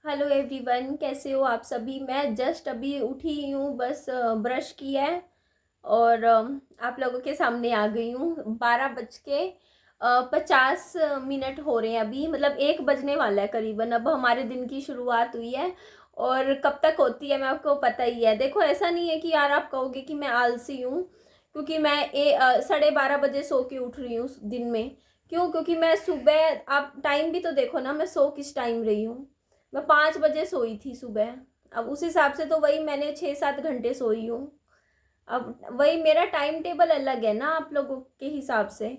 Hello everyone, कैसे हो आप सभी। मैं जस्ट अभी उठी हूँ, बस ब्रश किया है और आप लोगों के सामने आ गई हूँ। 12:50 हो रहे हैं अभी, मतलब 1 बजने वाला है करीबन। अब हमारे दिन की शुरुआत हुई है और कब तक होती है मैं आपको पता ही है। देखो, ऐसा नहीं है कि यार आप कहोगे कि मैं आलसी हूँ, क्योंकि मैं 12:30 बजे सो के उठ रही हूँ दिन में। क्यों? क्योंकि मैं सुबह, आप टाइम भी तो देखो ना, मैं सो किस टाइम रही हूँ। मैं 5 बजे सोई थी सुबह। अब उस हिसाब से तो वही मैंने 6-7 घंटे सोई हूँ। अब वही मेरा टाइम टेबल अलग है ना आप लोगों के हिसाब से।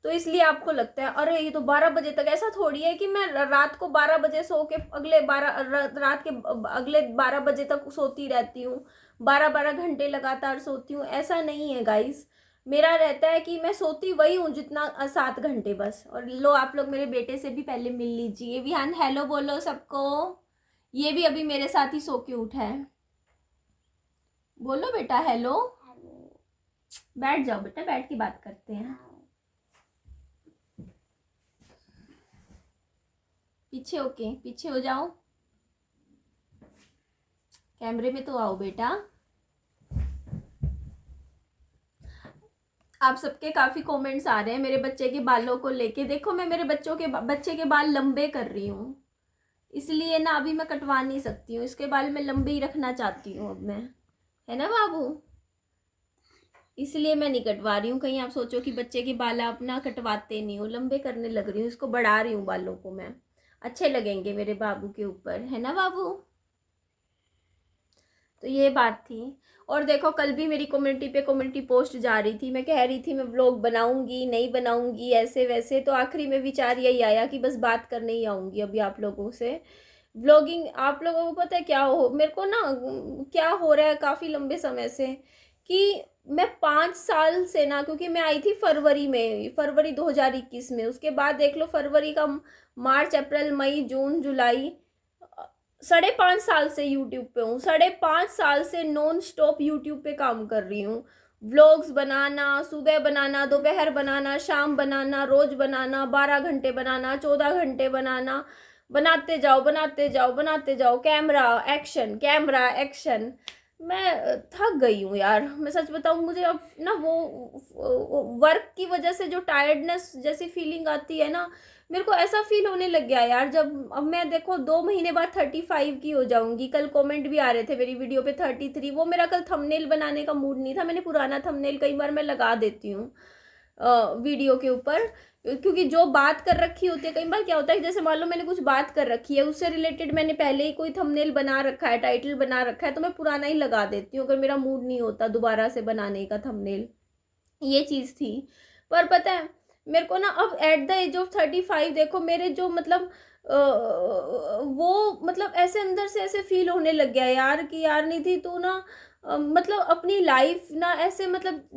तो इसलिए आपको लगता है अरे ये तो 12 बजे तक। ऐसा थोड़ी है कि मैं रात को 12 बजे सो के अगले 12 तक सोती रहती हूँ। 12-12 घंटे लगातार सोती हूँ, ऐसा नहीं है गाइस। मेरा रहता है कि मैं सोती वही हूँ जितना 7 घंटे बस। और लो, आप लोग मेरे बेटे से भी पहले मिल लीजिए। विहान हेलो बोलो सबको। ये भी अभी मेरे साथ ही सो के उठा है। बोलो बेटा हेलो। बैठ जाओ बेटा, बैठ के बात करते हैं। पीछे होके, पीछे हो जाओ। कैमरे में तो आओ बेटा। आप सबके काफी कमेंट्स आ रहे हैं मेरे बच्चे के बालों को लेके। देखो, मैं मेरे बच्चे के बाल लंबे कर रही हूँ, इसलिए ना अभी मैं कटवा नहीं सकती हूँ। इसके बाल मैं लंबे ही रखना चाहती हूँ अब मैं, है ना बाबू। इसलिए मैं नहीं कटवा रही हूँ, कहीं आप सोचो कि बच्चे के बाल आप ना कटवाते नहीं हो। लंबे करने लग रही हूँ, इसको बढ़ा रही हूँ बालों को मैं। अच्छे लगेंगे मेरे बाबू के ऊपर, है ना बाबू। तो ये बात थी। और देखो, कल भी मेरी कम्युनिटी पोस्ट जा रही थी, मैं कह रही थी मैं व्लॉग बनाऊंगी नहीं बनाऊंगी ऐसे वैसे। तो आखिरी में विचार यही आया कि बस बात करने ही आऊंगी अभी आप लोगों से। व्लॉगिंग, आप लोगों को पता है क्या हो मेरे को ना, क्या हो रहा है काफ़ी लंबे समय से, कि मैं 5 साल से ना, क्योंकि मैं आई थी फरवरी 2021 में। उसके बाद देख लो, फरवरी का मार्च अप्रैल मई जून जुलाई, 5.5 साल से यूट्यूब पे हूँ। 5.5 साल से नॉन स्टॉप यूट्यूब पे काम कर रही हूँ। व्लॉग्स बनाना, सुबह बनाना, दोपहर बनाना, शाम बनाना, रोज बनाना, 12 घंटे बनाना, 14 घंटे बनाना। बनाते जाओ बनाते जाओ बनाते जाओ, कैमरा एक्शन कैमरा एक्शन। मैं थक गई हूँ यार, मैं सच बताऊँ। मुझे अब ना वो वर्क की वजह से जो टायर्डनेस जैसी फीलिंग आती है ना, मेरे को ऐसा फील होने लग गया यार। जब अब मैं देखो 2 महीने बाद 35 की हो जाऊंगी। कल कमेंट भी आ रहे थे मेरी वीडियो पे 33। वो मेरा कल थंबनेल बनाने का मूड नहीं था, मैंने पुराना थंबनेल कई बार मैं लगा देती हूँ वीडियो के ऊपर। क्योंकि जो बात कर रखी होती है, कई बार क्या होता है जैसे मान लो मैंने कुछ बात कर रखी है, उससे रिलेटेड मैंने पहले ही कोई थंबनेल बना रखा है, टाइटल बना रखा है, तो मैं पुराना ही लगा देती हूँ अगर मेरा मूड नहीं होता दोबारा से बनाने का थंबनेल। ये चीज़ थी। पर पता है मेरे को ना, अब एट द एज ऑफ 35 देखो मेरे जो मतलब वो मतलब ऐसे अंदर से ऐसे फील होने लग गया यार कि यार निधि तू ना मतलब अपनी लाइफ ना ऐसे मतलब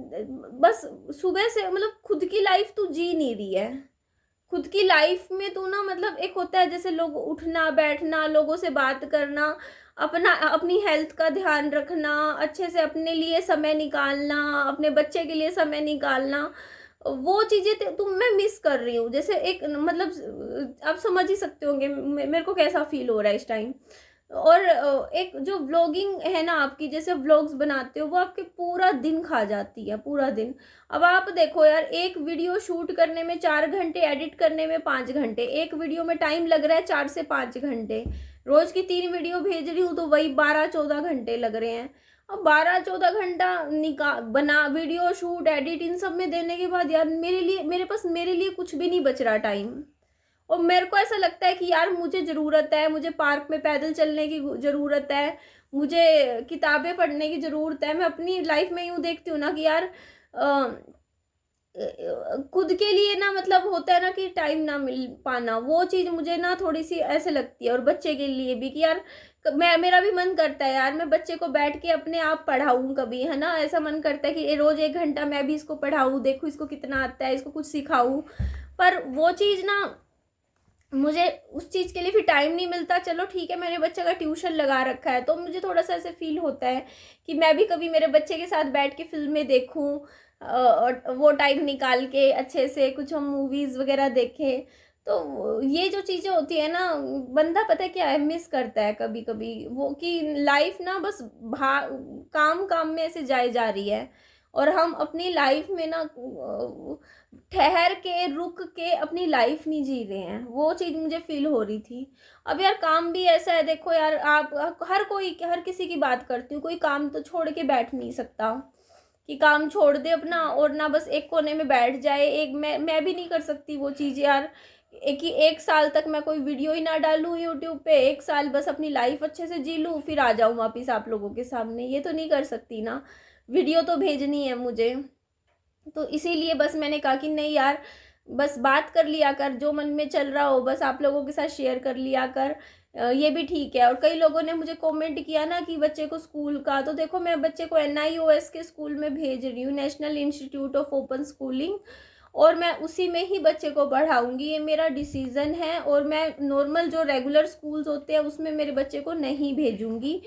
बस सुबह से मतलब खुद की लाइफ तू जी नहीं रही है। खुद की लाइफ में तू ना मतलब एक होता है जैसे लोग उठना बैठना, लोगों से बात करना, अपना अपनी हेल्थ का ध्यान रखना, अच्छे से अपने लिए समय निकालना, अपने बच्चे के लिए समय निकालना, वो चीज़ें तुम मैं मिस कर रही हूँ। जैसे एक मतलब आप समझ ही सकते होंगे मेरे को कैसा फील हो रहा है इस टाइम। और एक जो व्लॉगिंग है ना आपकी, जैसे व्लॉग्स बनाते हो, वो आपके पूरा दिन खा जाती है, पूरा दिन। अब आप देखो यार, एक वीडियो शूट करने में 4 घंटे, एडिट करने में 5 घंटे, एक वीडियो में टाइम लग रहा है 4 से 5 घंटे। रोज की 3 वीडियो भेज रही हूँ तो वही 12-14 घंटे लग रहे हैं। अब 12-14 घंटा बना वीडियो शूट एडिट इन सब में देने के बाद यार मेरे लिए कुछ भी नहीं बच रहा टाइम। और मेरे को ऐसा लगता है कि यार मुझे ज़रूरत है, मुझे पार्क में पैदल चलने की ज़रूरत है, मुझे किताबें पढ़ने की ज़रूरत है। मैं अपनी लाइफ में यूँ देखती हूँ ना कि यार खुद के लिए ना मतलब होता है ना कि टाइम ना मिल पाना, वो चीज़ मुझे ना थोड़ी सी ऐसे लगती है। और बच्चे के लिए भी कि यार मेरा भी मन करता है यार मैं बच्चे को बैठ के अपने आप पढ़ाऊँ कभी, है ना। ऐसा मन करता है कि रोज़ 1 घंटा मैं भी इसको पढ़ाऊँ, देखूँ इसको कितना आता है, इसको कुछ सिखाऊँ। पर वो चीज़ ना मुझे उस चीज़ के लिए फिर टाइम नहीं मिलता। चलो ठीक है, मैंने बच्चे का ट्यूशन लगा रखा है तो मुझे थोड़ा सा ऐसे फील होता है कि मैं भी कभी मेरे बच्चे के साथ बैठ के फिल्में देखूं, और वो टाइम निकाल के अच्छे से कुछ हम मूवीज़ वगैरह देखें। तो ये जो चीज़ें होती है ना, बंदा पता है क्या है, मिस करता है कभी कभी वो, कि लाइफ ना बस भा काम काम में ऐसे जाए जा रही है, और हम अपनी लाइफ में ना ठहर के रुक के अपनी लाइफ नहीं जी रहे हैं। वो चीज़ मुझे फील हो रही थी। अब यार काम भी ऐसा है, देखो यार आप हर किसी की बात करती हूँ, कोई काम तो छोड़ के बैठ नहीं सकता कि काम छोड़ दे अपना और ना बस एक कोने में बैठ जाए। एक मैं भी नहीं कर सकती वो चीज़ यार। एक साल तक मैं कोई वीडियो ही ना डालूँ यूट्यूब पे, एक साल बस अपनी लाइफ अच्छे से जी लूँ, फिर आ जाऊँ वापस आप लोगों के सामने, ये तो नहीं कर सकती ना। वीडियो तो भेजनी है मुझे। तो इसीलिए बस मैंने कहा कि नहीं यार, बस बात कर लिया कर, जो मन में चल रहा हो बस आप लोगों के साथ शेयर कर लिया कर। ये भी ठीक है। और कई लोगों ने मुझे कमेंट किया ना कि बच्चे को स्कूल का, तो देखो मैं बच्चे को NIOS के स्कूल में भेज रही हूँ, national institute of open schooling, और मैं उसी में ही बच्चे को पढ़ाऊँगी। ये मेरा डिसीज़न है, और मैं नॉर्मल जो रेगुलर स्कूल्स होते हैं उसमें मेरे बच्चे को नहीं भेजूँगी।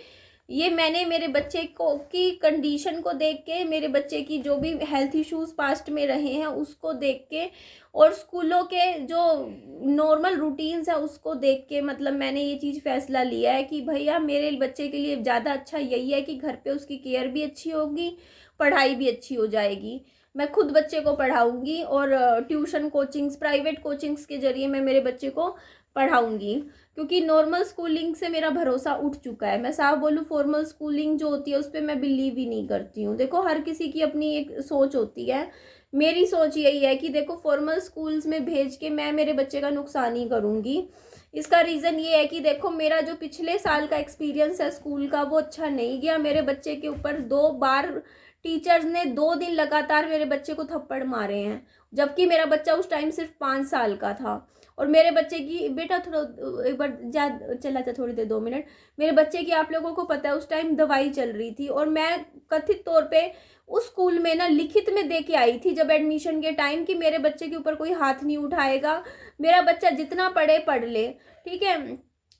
ये मैंने मेरे बच्चे को की कंडीशन को देख के, मेरे बच्चे की जो भी हेल्थ इश्यूज पास्ट में रहे हैं उसको देख के, और स्कूलों के जो नॉर्मल रूटीन्स है उसको देख के, मतलब मैंने ये चीज़ फैसला लिया है कि भैया मेरे बच्चे के लिए ज़्यादा अच्छा यही है कि घर पे उसकी केयर भी अच्छी होगी, पढ़ाई भी अच्छी हो जाएगी। मैं खुद बच्चे को पढ़ाऊँगी, और ट्यूशन कोचिंग्स, प्राइवेट कोचिंग्स के ज़रिए मैं मेरे बच्चे को पढ़ाऊँगी, क्योंकि नॉर्मल स्कूलिंग से मेरा भरोसा उठ चुका है। मैं साफ बोलूँ, फॉर्मल स्कूलिंग जो होती है उस पर मैं बिलीव ही नहीं करती हूँ। देखो हर किसी की अपनी एक सोच होती है। मेरी सोच यही है कि देखो फॉर्मल स्कूल्स में भेज के मैं मेरे बच्चे का नुकसान ही करूँगी। इसका रीज़न ये है कि देखो मेरा जो पिछले साल का एक्सपीरियंस है स्कूल का, वो अच्छा नहीं गया। मेरे बच्चे के ऊपर 2 बार टीचर्स ने 2 दिन लगातार मेरे बच्चे को थप्पड़ मारे हैं, जबकि मेरा बच्चा उस टाइम सिर्फ 5 साल का था। और मेरे बच्चे की, बेटा थोड़ा एक बार जा चला था थोड़ी देर 2 मिनट, मेरे बच्चे की आप लोगों को पता है उस टाइम दवाई चल रही थी, और मैं कथित तौर पे उस स्कूल में ना लिखित में दे के आई थी जब एडमिशन के टाइम, कि मेरे बच्चे के ऊपर कोई हाथ नहीं उठाएगा, मेरा बच्चा जितना पढ़े पढ़ ले, ठीक है,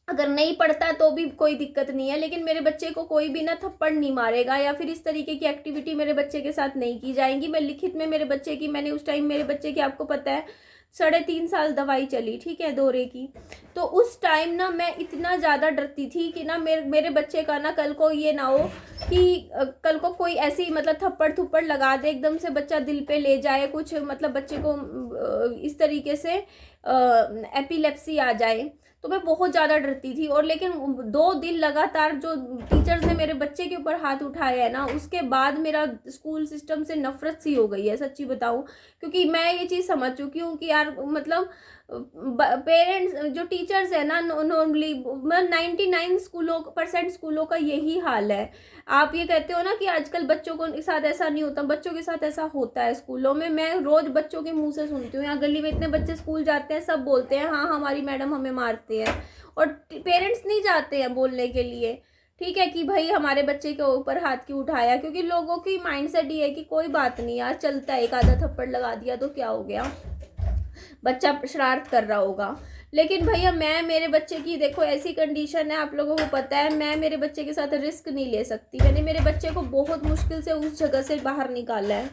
अगर नहीं पढ़ता तो भी कोई दिक्कत नहीं है, लेकिन मेरे बच्चे को कोई भी ना थप्पड़ नहीं मारेगा, या फिर इस तरीके की एक्टिविटी मेरे बच्चे के साथ नहीं की जाएंगी। मैं लिखित में मेरे बच्चे की, मैंने उस टाइम मेरे बच्चे की आपको पता है 3.5 साल दवाई चली, ठीक है, दौरे की। तो उस टाइम ना मैं इतना ज़्यादा डरती थी कि ना मेरे बच्चे का ना कल को ये ना हो कि कल को कोई ऐसी मतलब थप्पड़ थुप्पड़ लगा दे, एकदम से बच्चा दिल पे ले जाए कुछ, मतलब बच्चे को इस तरीके से एपिलेप्सी आ जाए। तो मैं बहुत ज़्यादा डरती थी। और लेकिन 2 दिन लगातार जो टीचर्स ने मेरे बच्चे के ऊपर हाथ उठाए है ना, उसके बाद मेरा स्कूल सिस्टम से नफरत सी हो गई है, सच्ची बताऊं। क्योंकि मैं ये चीज़ समझ चुकी हूँ कि यार मतलब पेरेंट्स जो टीचर्स है ना, नॉर्मली 99% स्कूलों का यही हाल है। आप ये कहते हो ना कि आजकल बच्चों के साथ ऐसा नहीं होता, बच्चों के साथ ऐसा होता है स्कूलों में। मैं रोज बच्चों के मुंह से सुनती हूँ, यहाँ गली में इतने बच्चे स्कूल जाते हैं, सब बोलते हैं हाँ हमारी मैडम हमें मारती है, और पेरेंट्स नहीं जाते हैं बोलने के लिए, ठीक है, कि भाई हमारे बच्चे के ऊपर हाथ क्यों उठाया, क्योंकि लोगों की माइंडसेट ये है कि कोई बात नहीं यार, चलता है, एक आधा थप्पड़ लगा दिया तो क्या हो गया, बच्चा शरारत कर रहा होगा। लेकिन भैया मैं मेरे बच्चे की, देखो ऐसी कंडीशन है, आप लोगों को पता है, मैं मेरे बच्चे के साथ रिस्क नहीं ले सकती। मैंने मेरे बच्चे को बहुत मुश्किल से उस जगह से बाहर निकाला है,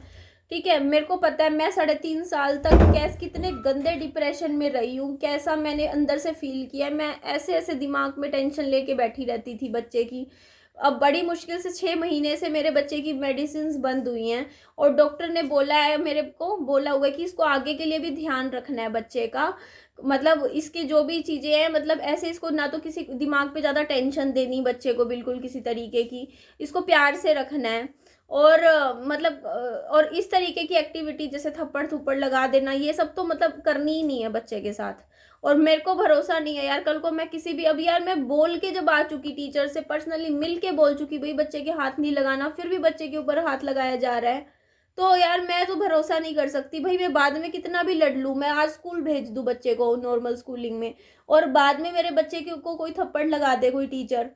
ठीक है। मेरे को पता है मैं 3.5 साल तक कैसे कितने गंदे डिप्रेशन में रही हूँ, कैसा मैंने अंदर से फील किया। मैं ऐसे ऐसे दिमाग में टेंशन लेके बैठी रहती थी बच्चे की। अब बड़ी मुश्किल से 6 महीने से मेरे बच्चे की मेडिसिन बंद हुई हैं, और डॉक्टर ने बोला है, मेरे को बोला हुआ है कि इसको आगे के लिए भी ध्यान रखना है बच्चे का, मतलब इसकी जो भी चीज़ें हैं, मतलब ऐसे इसको ना तो किसी दिमाग पे ज़्यादा टेंशन देनी बच्चे को, बिल्कुल किसी तरीके की, इसको प्यार से रखना है। और मतलब और इस तरीके की एक्टिविटी जैसे थप्पड़ थुप्पड़ लगा देना, ये सब तो मतलब करनी ही नहीं है बच्चे के साथ। और मेरे को भरोसा नहीं है यार, कल को मैं किसी भी, अब यार मैं बोल के जब आ चुकी, टीचर से पर्सनली मिल के बोल चुकी भाई बच्चे के हाथ नहीं लगाना, फिर भी बच्चे के ऊपर हाथ लगाया जा रहा है, तो यार मैं तो भरोसा नहीं कर सकती भाई। मैं बाद में कितना भी लड़ लूँ, मैं आज स्कूल भेज दूँ बच्चे को नॉर्मल स्कूलिंग में, और बाद में मेरे बच्चे को कोई थप्पड़ लगा दे कोई टीचर,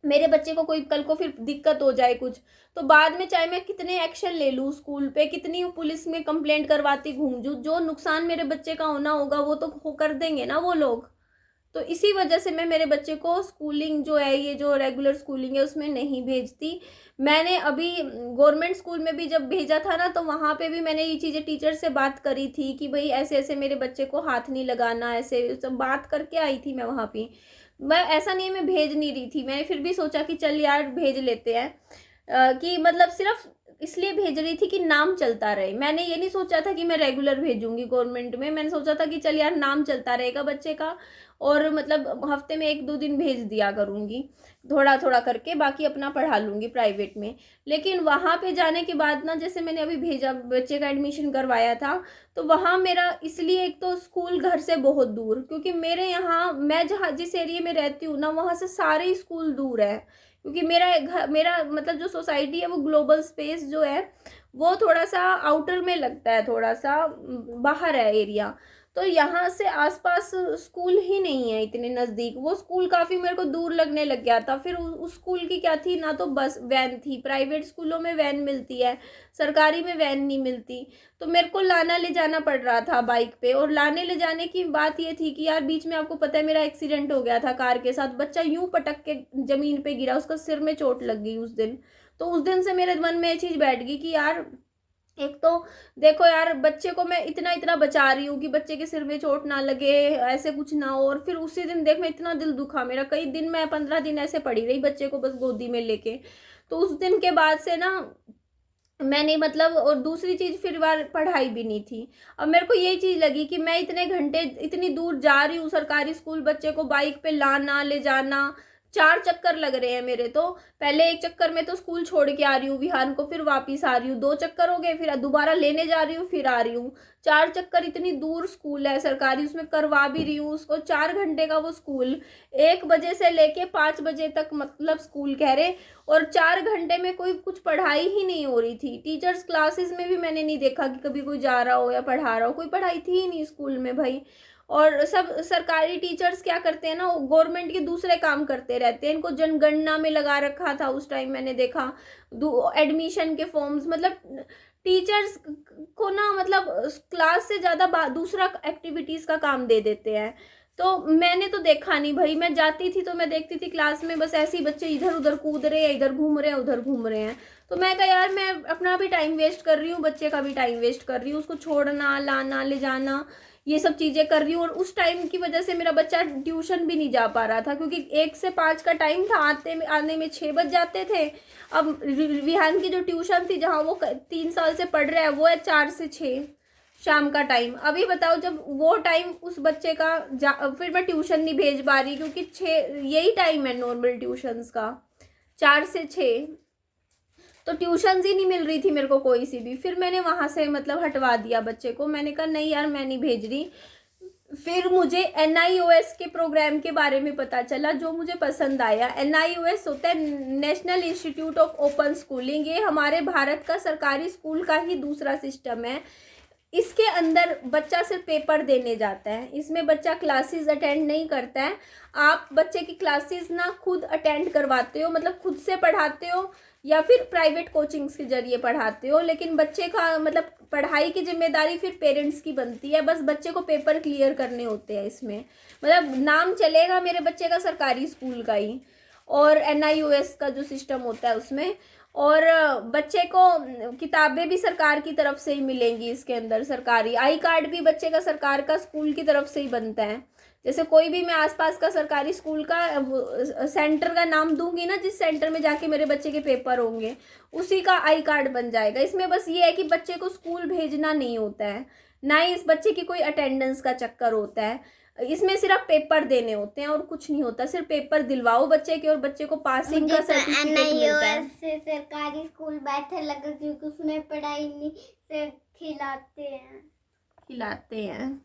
मेरे बच्चे को कोई कल को फिर दिक्कत हो जाए कुछ, तो बाद में चाहे मैं कितने एक्शन ले लूँ स्कूल पे, कितनी पुलिस में कंप्लेंट करवाती घूम जू, जो नुकसान मेरे बच्चे का होना होगा वो तो कर देंगे ना वो लोग, तो इसी वजह से मैं मेरे बच्चे को स्कूलिंग जो है, ये जो रेगुलर स्कूलिंग है उसमें नहीं भेजती। मैंने अभी गवर्नमेंट स्कूल में भी जब भेजा था ना, तो वहाँ पे भी मैंने ये चीज़ें टीचर से बात करी थी कि भाई ऐसे ऐसे मेरे बच्चे को हाथ नहीं लगाना, ऐसे सब बात करके आई थी मैं वहाँ पे। मैं ऐसा नहीं है मैं भेज नहीं रही थी, मैंने फिर भी सोचा कि चल यार भेज लेते हैं। कि मतलब सिर्फ इसलिए भेज रही थी कि नाम चलता रहे। मैंने ये नहीं सोचा था कि मैं रेगुलर भेजूंगी गवर्नमेंट में। मैंने सोचा था कि चल यार नाम चलता रहेगा बच्चे का, और मतलब हफ्ते में 1-2 दिन भेज दिया करूँगी थोड़ा थोड़ा करके, बाकी अपना पढ़ा लूँगी प्राइवेट में। लेकिन वहाँ पे जाने के बाद ना, जैसे मैंने अभी भेजा, बच्चे का एडमिशन करवाया था, तो वहाँ मेरा इसलिए, एक तो स्कूल घर से बहुत दूर, क्योंकि मेरे यहाँ, मैं जहाँ जिस एरिया में रहती हूँ ना, वहाँ से सारे स्कूल दूर है। क्योंकि मेरा घर, मेरा मतलब जो सोसाइटी है वो ग्लोबल स्पेस जो है वो थोड़ा सा आउटर में लगता है, थोड़ा सा बाहर है एरिया। तो यहाँ से आसपास स्कूल ही नहीं है इतने नज़दीक, वो स्कूल काफ़ी मेरे को दूर लगने लग गया था। फिर उस स्कूल की क्या थी ना, तो बस वैन थी, प्राइवेट स्कूलों में वैन मिलती है, सरकारी में वैन नहीं मिलती। तो मेरे को लाना ले जाना पड़ रहा था बाइक पे। और लाने ले जाने की बात ये थी कि यार बीच में आपको पता है मेरा एक्सीडेंट हो गया था कार के साथ, बच्चा यूं पटक के ज़मीन पे गिरा, उसका सिर में चोट लग गई उस दिन। तो उस दिन से मेरे मन में ये चीज़ बैठ गई कि यार एक तो देखो यार, बच्चे को मैं इतना इतना बचा रही हूँ कि बच्चे के सिर में चोट ना लगे, ऐसे कुछ ना हो, और फिर उसी दिन देख मैं इतना दिल दुखा मेरा, कई दिन मैं 15 दिन ऐसे पड़ी रही बच्चे को बस गोदी में लेके। तो उस दिन के बाद से ना मैंने मतलब, और दूसरी चीज़ फिर बार पढ़ाई भी नहीं थी। अब मेरे को यही चीज़ लगी कि मैं इतने घंटे इतनी दूर जा रही हूँ सरकारी स्कूल, बच्चे को बाइक पे लाना ले जाना, 4 चक्कर लग रहे हैं मेरे तो। पहले एक चक्कर में तो स्कूल छोड़ के आ रही हूँ विहान को, फिर वापस आ रही हूँ, 2 चक्कर हो गए, फिर दोबारा लेने जा रही हूँ, फिर आ रही हूँ। 4 चक्कर, इतनी दूर स्कूल है सरकारी, उसमें करवा भी रही हूँ उसको 4 घंटे का वो स्कूल, 1 बजे से लेके 5 बजे तक मतलब स्कूल कह रहे। और 4 घंटे में कोई कुछ पढ़ाई ही नहीं हो रही थी। टीचर्स क्लासेस में भी मैंने नहीं देखा कि कभी कोई जा रहा हो या पढ़ा रहा हो, कोई पढ़ाई थी ही नहीं स्कूल में भाई। और सब सरकारी टीचर्स क्या करते हैं ना, गवर्नमेंट के दूसरे काम करते रहते हैं। इनको जनगणना में लगा रखा था उस टाइम, मैंने देखा एडमिशन के फॉर्म्स, मतलब टीचर्स को ना मतलब क्लास से ज़्यादा दूसरा एक्टिविटीज़ का काम दे देते हैं। तो मैंने तो देखा नहीं भाई, मैं जाती थी तो मैं देखती थी क्लास में बस ऐसे ही बच्चे इधर उधर कूद रहे हैं, इधर घूम रहे हैं, उधर घूम रहे हैं। तो मैं कहा यार मैं अपना भी टाइम वेस्ट कर रही हूँ, बच्चे का भी टाइम वेस्ट कर रही हूँ, उसको छोड़ना लाना ले जाना ये सब चीज़ें कर रही हूँ। और उस टाइम की वजह से मेरा बच्चा ट्यूशन भी नहीं जा पा रहा था, क्योंकि 1 से 5 का टाइम था, आने में 6 बज जाते थे। अब विहान की जो ट्यूशन थी जहाँ वो 3 साल से पढ़ रहा है, वो है 4 से 6 शाम का टाइम। अभी बताओ जब वो टाइम उस बच्चे का फिर मैं ट्यूशन नहीं भेज पा रही, क्योंकि 6 यही टाइम है नॉर्मल ट्यूशन्स का, 4 से 6। तो ट्यूशन्स ही नहीं मिल रही थी मेरे को कोई सी भी। फिर मैंने वहाँ से मतलब हटवा दिया बच्चे को, मैंने कहा नहीं यार मैं नहीं भेज रही। फिर मुझे NIOS के प्रोग्राम के बारे में पता चला, जो मुझे पसंद आया। NIOS होता है national institute of open schooling, ये हमारे भारत का सरकारी स्कूल का ही दूसरा सिस्टम है। इसके अंदर बच्चा सिर्फ पेपर देने जाता है, इसमें बच्चा क्लासेस अटेंड नहीं करता है। आप बच्चे की क्लासेस ना खुद अटेंड करवाते हो, मतलब खुद से पढ़ाते हो या फिर प्राइवेट कोचिंग्स के जरिए पढ़ाते हो, लेकिन बच्चे का मतलब पढ़ाई की जिम्मेदारी फिर पेरेंट्स की बनती है। बस बच्चे को पेपर क्लियर करने होते हैं इसमें, मतलब नाम चलेगा मेरे बच्चे का सरकारी स्कूल का ही, और NIOS का जो सिस्टम होता है उसमें। और बच्चे को किताबें भी सरकार की तरफ से ही मिलेंगी इसके अंदर, सरकारी आई कार्ड भी बच्चे का सरकार का स्कूल की तरफ से ही बनता है। जैसे कोई भी मैं आसपास का सरकारी स्कूल का सेंटर का नाम दूंगी ना, जिस सेंटर में जाके मेरे बच्चे के पेपर होंगे, उसी का आई कार्ड बन जाएगा। इसमें बस ये है कि बच्चे को स्कूल भेजना नहीं होता है, ना ही इस बच्चे की कोई अटेंडेंस का चक्कर होता है। इसमें सिर्फ पेपर देने होते हैं और कुछ नहीं होता, सिर्फ पेपर दिलवाओ बच्चे के और बच्चे को पासिंग का सर्टिफिकेट मिलता है। से सरकारी स्कूल बेहतर लगा क्योंकि उसमें पढ़ाई नहीं से खिलाते हैं।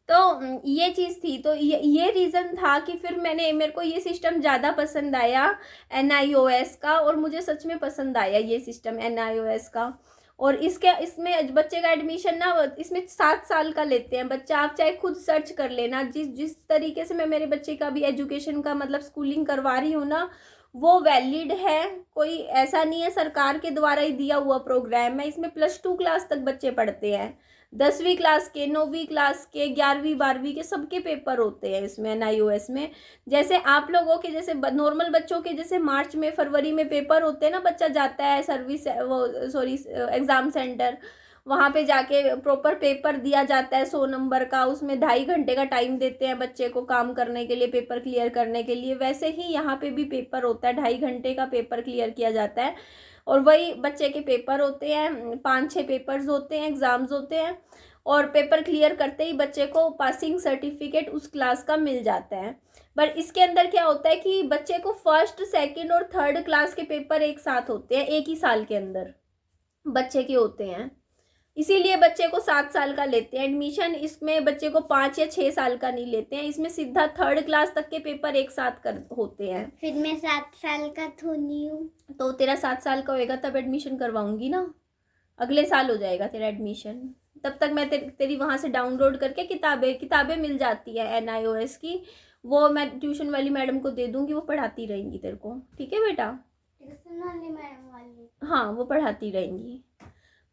तो ये चीज़ थी, तो ये रीज़न था कि फिर मेरे को ये सिस्टम ज़्यादा पसंद आया NIOS का, और मुझे सच में पसंद आया ये सिस्टम NIOS का। और इसमें बच्चे का एडमिशन ना, इसमें 7 साल का लेते हैं बच्चा। आप चाहे खुद सर्च कर लेना, जिस तरीके से मैं मेरे बच्चे का भी एजुकेशन का मतलब स्कूलिंग करवा रही हूँ ना, वो वैलिड है। कोई ऐसा नहीं है, सरकार के द्वारा ही दिया हुआ प्रोग्राम है। इसमें +2 क्लास तक बच्चे पढ़ते हैं, 10वीं क्लास के, 9वीं क्लास के, 11वीं 12वीं के सबके पेपर होते हैं इसमें NIOS में। जैसे आप लोगों के जैसे नॉर्मल बच्चों के जैसे मार्च में फरवरी में पेपर होते हैं ना, बच्चा जाता है सर्विस वो सॉरी एग्ज़ाम सेंटर, वहाँ पे जाके प्रॉपर पेपर दिया जाता है 100 नंबर का, उसमें 2.5 घंटे का टाइम देते हैं बच्चे को काम करने के लिए, पेपर क्लियर करने के लिए। वैसे ही यहाँ पे भी पेपर होता है, 2.5 घंटे का पेपर क्लियर किया जाता है और वही बच्चे के पेपर होते हैं, 5-6 पेपर्स होते हैं, एग्ज़ाम्स होते हैं और पेपर क्लियर करते ही बच्चे को पासिंग सर्टिफिकेट उस क्लास का मिल जाता है। पर इसके अंदर क्या होता है कि बच्चे को फर्स्ट, सेकंड और थर्ड क्लास के पेपर एक साथ होते हैं, एक ही साल के अंदर बच्चे के होते हैं, इसीलिए बच्चे को 7 साल का लेते हैं एडमिशन। इसमें बच्चे को 5 या 6 साल का नहीं लेते हैं, इसमें सीधा थर्ड क्लास तक के पेपर एक साथ होते हैं। फिर मैं 7 साल का थोड़ी हूँ। तो तेरा 7 साल का होएगा तब एडमिशन करवाऊंगी ना, अगले साल हो जाएगा तेरा एडमिशन। तब तक मैं तेरी वहाँ से डाउनलोड करके किताबें मिल जाती है NIOS की, वो मैं ट्यूशन वाली मैडम को दे दूंगी, वो पढ़ाती रहेंगी तेरे को, ठीक है बेटा? ट्यूशन वाली मैडम वाली? हाँ, वो पढ़ाती रहेंगी।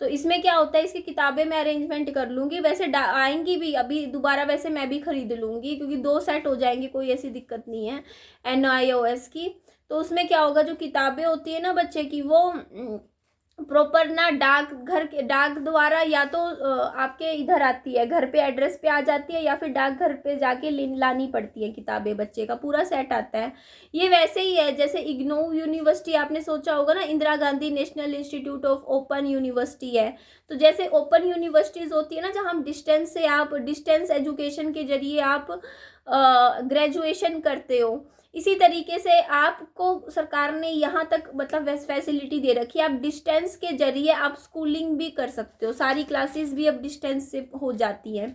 तो इसमें क्या होता है, इसकी किताबें मैं अरेंजमेंट कर लूँगी, वैसे आएंगी भी अभी दोबारा, वैसे मैं भी खरीद लूँगी क्योंकि 2 सेट हो जाएंगे, कोई ऐसी दिक्कत नहीं है NIOS की। तो उसमें क्या होगा, जो किताबें होती है ना बच्चे की, वो प्रॉपर ना डाक द्वारा या तो आपके इधर आती है, घर पे एड्रेस पे आ जाती है, या फिर डाक घर पे जाके लानी पड़ती है किताबें, बच्चे का पूरा सेट आता है। ये वैसे ही है जैसे इग्नोव यूनिवर्सिटी, आपने सोचा होगा ना, Indira Gandhi national institute of open university है। तो जैसे ओपन यूनिवर्सिटीज़ होती है ना, जहाँ हम डिस्टेंस एजुकेशन के जरिए आप ग्रेजुएशन करते हो, इसी तरीके से आपको सरकार ने यहाँ तक मतलब फैसिलिटी दे रखी है, आप डिस्टेंस के जरिए आप स्कूलिंग भी कर सकते हो, सारी क्लासेस भी अब डिस्टेंस से हो जाती है।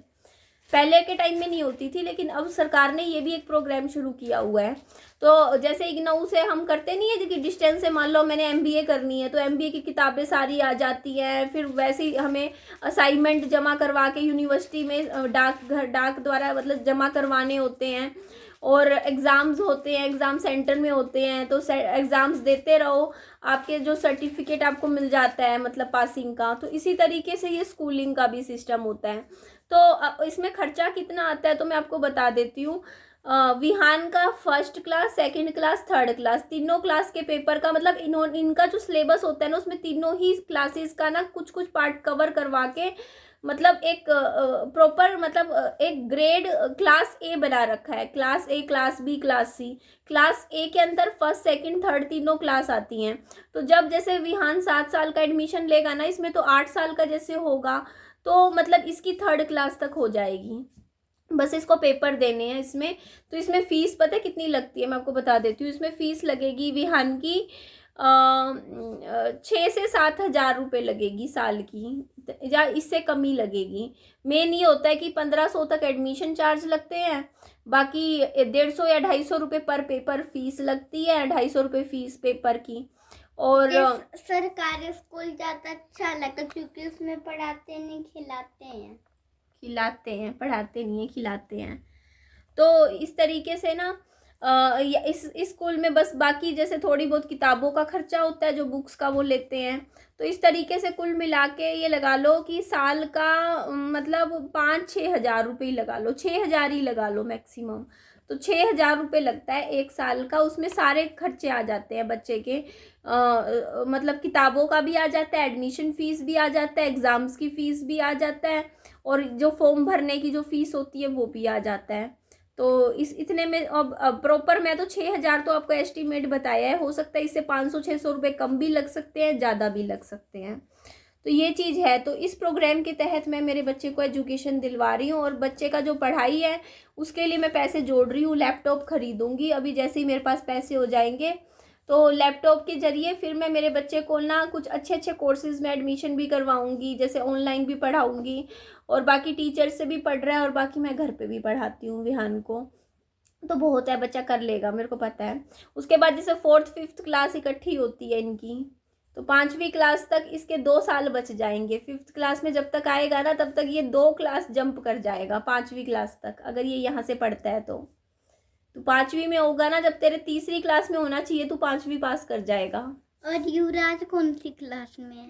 पहले के टाइम में नहीं होती थी, लेकिन अब सरकार ने ये भी एक प्रोग्राम शुरू किया हुआ है। तो जैसे इग्नऊ से हम करते नहीं है कि डिस्टेंस से, मान लो मैंने MBA करनी है तो MBA की किताबें सारी आ जाती हैं, फिर वैसे ही हमें असाइनमेंट जमा करवा के यूनिवर्सिटी में डाक द्वारा मतलब जमा करवाने होते हैं, और एग्ज़ाम्स होते हैं, एग्ज़ाम सेंटर में होते हैं, तो एग्ज़ाम्स देते रहो, आपके जो सर्टिफिकेट आपको मिल जाता है मतलब पासिंग का। तो इसी तरीके से ये स्कूलिंग का भी सिस्टम होता है। तो इसमें खर्चा कितना आता है तो मैं आपको बता देती हूँ। विहान का first class, second class, third class, तीनों क्लास के पेपर का मतलब इनका जो सिलेबस होता है ना, उसमें तीनों ही क्लासेस का ना कुछ कुछ पार्ट कवर करवा के मतलब एक प्रॉपर मतलब एक ग्रेड क्लास A बना रखा है, class A, class B, class C। Class A के अंदर फर्स्ट, सेकंड, थर्ड तीनों क्लास आती हैं। तो जब जैसे विहान 7 साल का एडमिशन लेगा ना, इसमें तो 8 साल का जैसे होगा, तो मतलब इसकी थर्ड क्लास तक हो जाएगी, बस इसको पेपर देने हैं इसमें। तो इसमें फ़ीस पता है कितनी लगती है, मैं आपको बता देती हूँ। इसमें फ़ीस लगेगी विहान की 6 से 7 हज़ार रुपये लगेगी साल की, या इससे कम ही लगेगी। मेन ये होता है कि 1500 तक एडमिशन चार्ज लगते हैं, बाकी 150 या 250 रुपये पर पेपर फीस लगती है, 250 रुपये फीस पेपर की। और सरकारी स्कूल ज़्यादा अच्छा लगा क्योंकि उसमें पढ़ाते नहीं, खिलाते हैं। पढ़ाते नहीं है, खिलाते हैं। तो इस तरीके से ना इस स्कूल में बस बाकी जैसे थोड़ी बहुत किताबों का खर्चा होता है, जो बुक्स का वो लेते हैं। तो इस तरीके से कुल मिला के ये लगा लो कि साल का मतलब 5-6 हज़ार रुपये लगा लो, 6 हज़ार ही लगा लो मैक्सिमम। तो 6 हज़ार रुपये लगता है एक साल का, उसमें सारे खर्चे आ जाते हैं बच्चे के। मतलब किताबों का भी आ जाता है, एडमिशन फ़ीस भी आ जाता है, एग्ज़ाम्स की फ़ीस भी आ जाता है, और जो फॉर्म भरने की जो फ़ीस होती है वो भी आ जाता है। तो इतने में अब प्रॉपर मैं तो 6 हज़ार तो आपको एस्टीमेट बताया है, हो सकता है इससे 500-600 रुपये कम भी लग सकते हैं, ज़्यादा भी लग सकते हैं। तो ये चीज़ है। तो इस प्रोग्राम के तहत मैं मेरे बच्चे को एजुकेशन दिलवा रही हूँ, और बच्चे का जो पढ़ाई है उसके लिए मैं पैसे जोड़ रही हूँ, लैपटॉप खरीदूँगी अभी जैसे ही मेरे पास पैसे हो जाएंगे। तो लैपटॉप के ज़रिए फिर मैं मेरे बच्चे को ना कुछ अच्छे अच्छे कोर्सेज़ में एडमिशन भी करवाऊँगी, जैसे ऑनलाइन भी पढ़ाऊँगी, और बाकी टीचर से भी पढ़ रहा है, और बाकी मैं घर पे भी पढ़ाती हूँ विहान को। तो बहुत है, बच्चा कर लेगा, मेरे को पता है। उसके बाद जैसे 4th-5th क्लास इकट्ठी होती है इनकी, तो 5वीं क्लास तक इसके 2 साल बच जाएंगे। 5th क्लास में जब तक आएगा ना, तब तक ये 2 क्लास जंप कर जाएगा 5वीं क्लास तक, अगर ये यहाँ से पढ़ता है तो 5वीं में होगा ना, जब तेरे 3री क्लास में होना चाहिए तो 5वीं पास कर जाएगा। और युवराज कौन सी क्लास में है?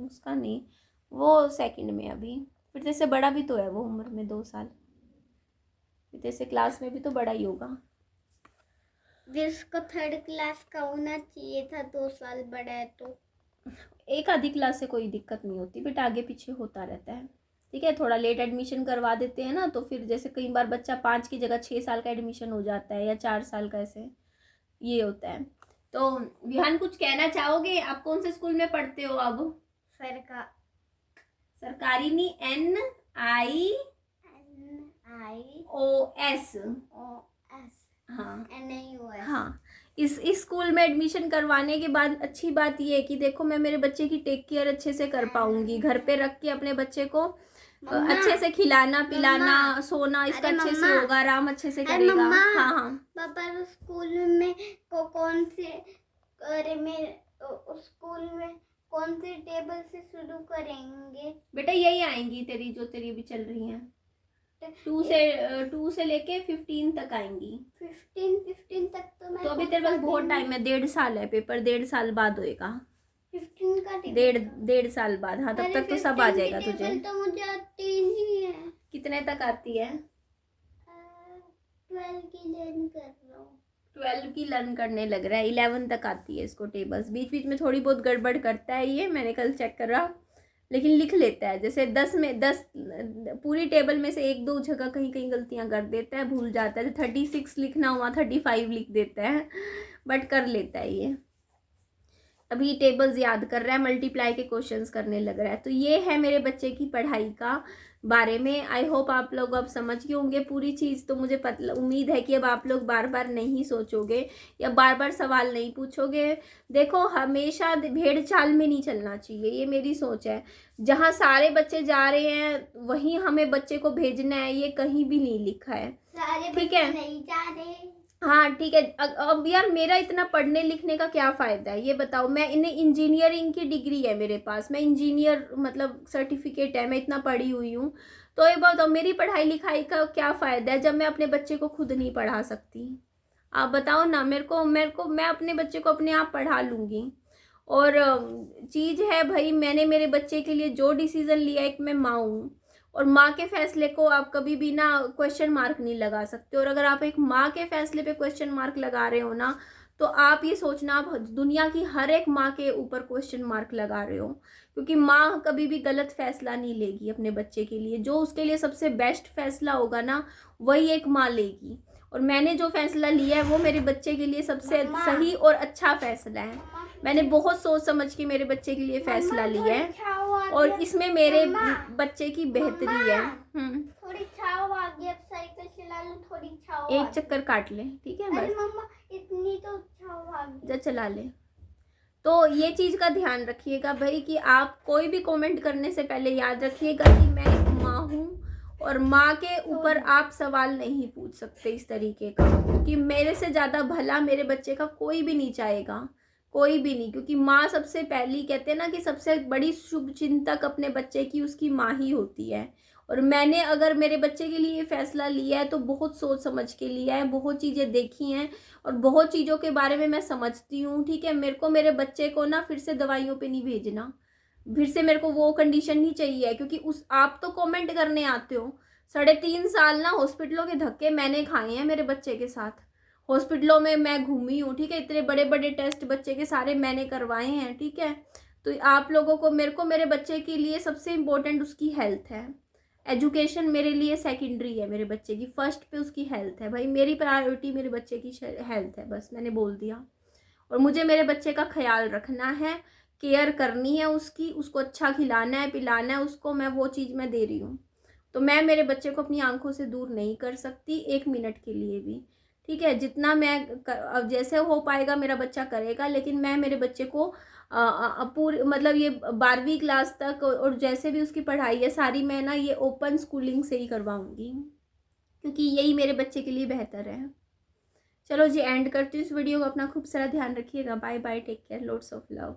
उसका नहीं, वो 2nd में अभी। फिर तेरे से बड़ा भी तो है वो उम्र में, 2 साल, फिर तेरे से क्लास में भी तो बड़ा ही होगा। जिसको 3rd क्लास का होना चाहिए था, 2 साल बड़ा है तो। एक आधी क्लास से कोई दिक्कत नहीं होती, बट आगे पीछे होता रहता है। ठीक है, थोड़ा लेट एडमिशन करवा देते हैं ना, तो फिर जैसे कई बार बच्चा 5 की जगह 6 साल का एडमिशन हो जाता है, या 4 साल का, ऐसे ये होता है। तो विहान कुछ कहना चाहोगे? आप कौन से स्कूल में पढ़ते हो अब? सरकारी नहीं, NIOS। हाँ हाँ, इस स्कूल में एडमिशन करवाने के बाद अच्छी बात ये है कि देखो मैं मेरे बच्चे की टेक केयर अच्छे से कर पाऊंगी, घर पे रख के अपने बच्चे को अच्छे से खिलाना पिलाना सोना इसका अच्छे से होगा, आराम अच्छे से करेगा। हाँ हाँ पापा स्कूल में कौन से, अरे मैं स्कूल में कौन से टेबल से शुरू करेंगे? बेटा यही आएंगी तेरी, जो तेरी अभी चल रही हैं, 2 से लेके 15 तक आएंगी। 15 तक तो मैं, तो अभी तेरे पास बहुत टाइम है, 1.5 साल है, पेपर 1.5 साल बाद होएगा। 15 का टेबल 1.5 साल बाद, हाँ तब तक तो सब आ जाएगा तुझे। तो मुझे आती ही है। कितने तक आती है? 12 की लर्न कर रहा हूँ। 12 की लर्न करने लग रहा है, 11 तक आती है इसको टेबल्स। बीच बीच में थोड़ी बहुत गड़बड़ करता है ये, मैंने कल चेक करा, लेकिन लिख लेता है। जैसे 10 पूरी टेबल में से 1-2 जगह कहीं कहीं गलतियां कर देता है, भूल जाता है। 36 लिखना हुआ 35 लिख देता है, बट कर लेता है ये। अभी टेबल्स याद कर रहा है, मल्टीप्लाई के क्वेश्चंस करने लग रहा है। तो ये है मेरे बच्चे की पढ़ाई का बारे में। आई होप आप लोग अब समझ गए होंगे पूरी चीज़। तो मुझे उम्मीद है कि अब आप लोग बार बार नहीं सोचोगे या बार बार सवाल नहीं पूछोगे। देखो हमेशा भेड़ चाल में नहीं चलना चाहिए, ये मेरी सोच है। जहाँ सारे बच्चे जा रहे हैं वहीं हमें बच्चे को भेजना है, ये कहीं भी नहीं लिखा है। ठीक है, नहीं जा रहे। हाँ ठीक है। अब यार मेरा इतना पढ़ने लिखने का क्या फ़ायदा है ये बताओ। मैं इन्हें इंजीनियरिंग की डिग्री है मेरे पास, मैं इंजीनियर मतलब सर्टिफिकेट है, मैं इतना पढ़ी हुई हूँ। तो ये बताओ मेरी पढ़ाई लिखाई का क्या फ़ायदा है जब मैं अपने बच्चे को खुद नहीं पढ़ा सकती? आप बताओ ना। मेरे को मैं अपने बच्चे को अपने आप पढ़ा लूँगी। और चीज़ है भाई, मैंने मेरे बच्चे के लिए जो डिसीज़न लिया, एक मैं माँ हूँ, और माँ के फैसले को आप कभी भी ना क्वेश्चन मार्क नहीं लगा सकते। और अगर आप एक माँ के फैसले पे क्वेश्चन मार्क लगा रहे हो ना, तो आप ये सोचना आप दुनिया की हर एक माँ के ऊपर क्वेश्चन मार्क लगा रहे हो। क्योंकि माँ कभी भी गलत फैसला नहीं लेगी अपने बच्चे के लिए। जो उसके लिए सबसे बेस्ट फैसला होगा ना, वही एक माँ लेगी। और मैंने जो फैसला लिया है वो मेरे बच्चे के लिए सबसे सही और अच्छा फैसला है। मैंने बहुत सोच समझ के मेरे बच्चे के लिए फैसला लिया है, और इसमें मेरे बच्चे की बेहतरी है। थोड़ी छाव आ गई, अब साइकिल चला लो, थोड़ी छाव। एक चक्कर काट ले, ठीक है बस। मम्मा इतनी तो छाव आ गई, जा चला ले। तो ये चीज़ का ध्यान रखिएगा भाई कि आप कोई भी कमेंट करने से पहले याद रखिएगा कि मैं एक माँ हूँ, और माँ के ऊपर आप सवाल नहीं पूछ सकते इस तरीके का, क्योंकि मेरे से ज़्यादा भला मेरे बच्चे का कोई भी नहीं चाहेगा, कोई भी नहीं। क्योंकि माँ सबसे पहली, कहते हैं ना कि सबसे बड़ी शुभ चिंतक अपने बच्चे की उसकी माँ ही होती है। और मैंने अगर मेरे बच्चे के लिए ये फैसला लिया है तो बहुत सोच समझ के लिया है, बहुत चीज़ें देखी हैं और बहुत चीज़ों के बारे में मैं समझती हूँ। ठीक है, मेरे को मेरे बच्चे को ना फिर से दवाइयों पे नहीं भेजना, फिर से मेरे को वो कंडीशन नहीं चाहिए। क्योंकि आप तो कमेंट करने आते हो, 3.5 साल ना हॉस्पिटलों के धक्के मैंने खाए हैं मेरे बच्चे के साथ। हॉस्पिटलों में मैं घूमी हूँ, ठीक है, इतने बड़े बड़े टेस्ट बच्चे के सारे मैंने करवाए हैं। ठीक है, तो आप लोगों को, मेरे बच्चे के लिए सबसे इम्पोर्टेंट उसकी हेल्थ है। एजुकेशन मेरे लिए सेकेंडरी है, मेरे बच्चे की फर्स्ट पे उसकी हेल्थ है। भाई मेरी प्रायोरिटी मेरे बच्चे की हेल्थ है, बस मैंने बोल दिया। और मुझे मेरे बच्चे का ख्याल रखना है, केयर करनी है उसकी, उसको अच्छा खिलाना है पिलाना है उसको, मैं वो चीज़ मैं दे रही हूँ। तो मैं मेरे बच्चे को अपनी आंखों से दूर नहीं कर सकती 1 मिनट के लिए भी। ठीक है, जितना मैं अब जैसे हो पाएगा मेरा बच्चा करेगा, लेकिन मैं मेरे बच्चे को पूरी मतलब ये 12वीं क्लास तक और जैसे भी उसकी पढ़ाई है सारी, मैं ना ये ओपन स्कूलिंग से ही करवाऊंगी, क्योंकि यही मेरे बच्चे के लिए बेहतर है। चलो जी, एंड करती हूँ इस वीडियो को। अपना खूब सारा ध्यान रखिएगा। Bye bye, take care, loads of love.